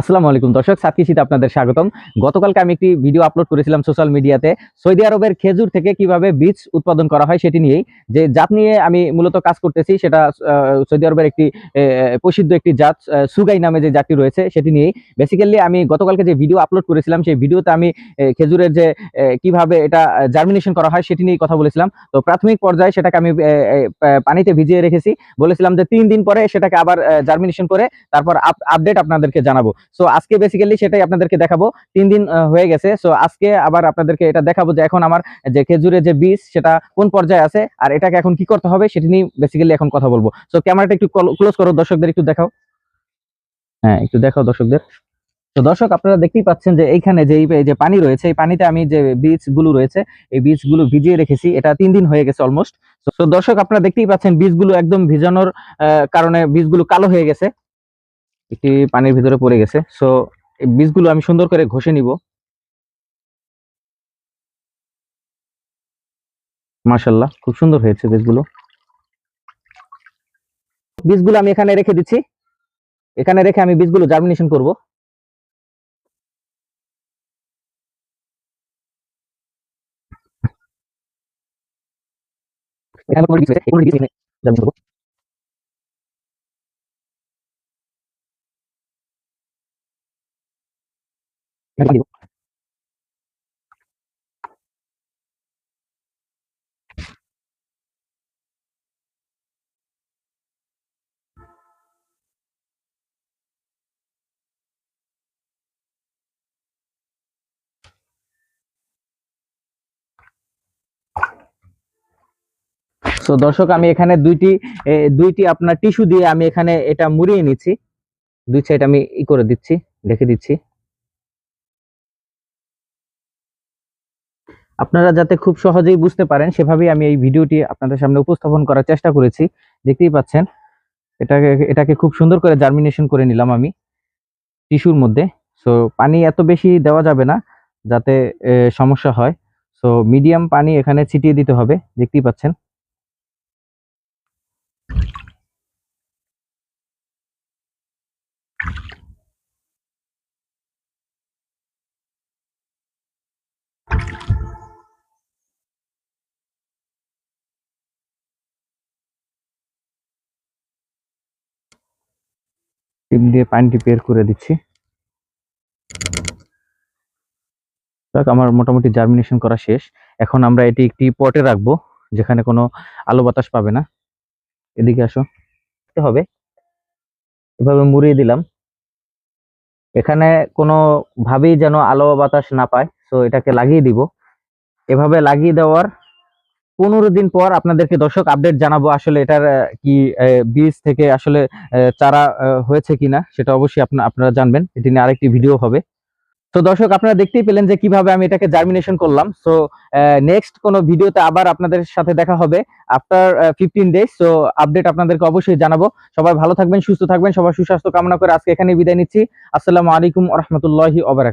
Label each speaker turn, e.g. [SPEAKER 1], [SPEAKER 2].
[SPEAKER 1] আসসালামু আলাইকুম দর্শক, সাত কৃষিতে আপনাদের স্বাগতম। গতকালকে আমি একটি ভিডিও আপলোড করেছিলাম সোশ্যাল মিডিয়াতে সৌদি আরবের খেজুর থেকে কিভাবে বীজ উৎপাদন করা হয় সেটি নিয়েই। যে জাত নিয়ে আমি মূলত কাজ করতেছি সেটা সৌদি আরবের একটি প্রসিদ্ধ একটি জাত, সুগাই নামে যে জাতটি রয়েছে সেটি নিয়েই। বেসিক্যালি আমি গতকালকে যে ভিডিও আপলোড করেছিলাম সেই ভিডিওতে আমি খেজুরের যে কিভাবে এটা জার্মিনেশন করা হয় সেটি নিয়ে কথা বলেছিলাম। তো প্রাথমিক পর্যায়ে সেটাকে আমি পানিতে ভিজিয়ে রেখেছি, বলেছিলাম যে 3 দিন পরে সেটাকে আবার জার্মিনেশন করে তারপর আপডেট আপনাদেরকে জানাবো। সো আজকে বেসিক্যালি সেটাই আপনাদেরকে দেখাবো। 3 দিন হয়ে গেছে। সো আজকে আবার আপনাদেরকে এটা দেখাবো যে এখন আমার যে খেজুরের যে বীজ সেটা কোন পর্যায়ে আছে আর এটাকে এখন কি করতে হবে সেটি নিয়ে বেসিক্যালি এখন কথা বলবো। সো ক্যামেরাটা একটু ক্লোজ করো, দর্শকদের একটু দেখাও। হ্যাঁ, একটু দেখাও দর্শকদের। তো দর্শক, আপনারা দেখতেই পাচ্ছেন যে এইখানে যে এই যে পানি রয়েছে, এই পানিতে আমি যে বীজগুলো রয়েছে এই বীজগুলো ভিজিয়ে রেখেছি। এটা 3 দিন হয়ে গেছে অলমোস্ট। তো দর্শক, আপনারা দেখতেই পাচ্ছেন বীজগুলো একদম ভিজানোর কারণে বীজগুলো কালো হয়ে গেছে, একটি পানির ভিতরে পড়ে গেছে। সো এই বীজগুলো আমি সুন্দর করে ঘষে নিব। মাশাআল্লাহ, খুব সুন্দর হয়েছে বীজগুলো। বীজগুলো আমি এখানে রেখে দিচ্ছি। এখানে রেখে আমি বীজগুলো জার্মিনেশন করব। এখানে কোনো বীজ রয়েছে, এই কোনো বীজ এনে জার্মিনেশন করব। এখানে দিব। সো দর্শক, আমি এখানে দুইটি আপনার টিস্যু দিয়ে আমি এখানে এটা মুড়িয়ে নিচ্ছি। দুই সাইড আমি করে দিচ্ছি, ঢেকে দিচ্ছি। আপনারা যাতে খুব সহজেই বুঝতে পারেন সেভাবেই আমি এই ভিডিওটি আপনাদের সামনে উপস্থাপন করার চেষ্টা করেছি। দেখতেই পাচ্ছেন এটাকে খুব সুন্দর করে জার্মিনেশন করে নিলাম আমি টিস্যুর মধ্যে। সো পানি এত বেশি দেওয়া যাবে না যাতে সমস্যা হয়। সো মিডিয়াম পানি এখানে ছিটিয়ে দিতে হবে, দেখতেই পাচ্ছেন। টিপ দিয়ে পানিটি বের করে দিচ্ছি। আমার মোটামুটি জার্মিনেশন করা শেষ। এখন আমরা এটি একটি পটে রাখবো যেখানে কোনো আলো বাতাস পাবে না। এদিকে আসো, হবে এভাবে মুড়িয়ে দিলাম। এখানে কোনো ভাবেই যেন আলো বাতাস না পায়, সো এটাকে লাগিয়ে দিব। এভাবে লাগিয়ে দেওয়ার 15 দিন পর আপনাদেরকে দর্শক আপডেট জানাবো আসলে এটার কি বীজ থেকে আসলে চারা হয়েছে কিনা, সেটা অবশ্যই আপনারা জানবেন। এটি নিয়ে আরেকটি ভিডিও হবে। তো দর্শক, আপনারা দেখতেই পেলেন যে কিভাবে আমি এটাকে জার্মিনেশন করলাম। সো নেক্সট কোনো ভিডিওতে আবার আপনাদের সাথে দেখা হবে আফটার 15 ডেজ। সো আপডেট আপনাদেরকে অবশ্যই জানাবো। সবাই ভালো থাকবেন, সুস্থ থাকবেন, সবার সুস্বাস্থ্য কামনা করে আজকে এখানেই বিদায় নিচ্ছি। আসসালামু আলাইকুম ওয়া রাহমাতুল্লাহি ওয়া বারাকাতুহু।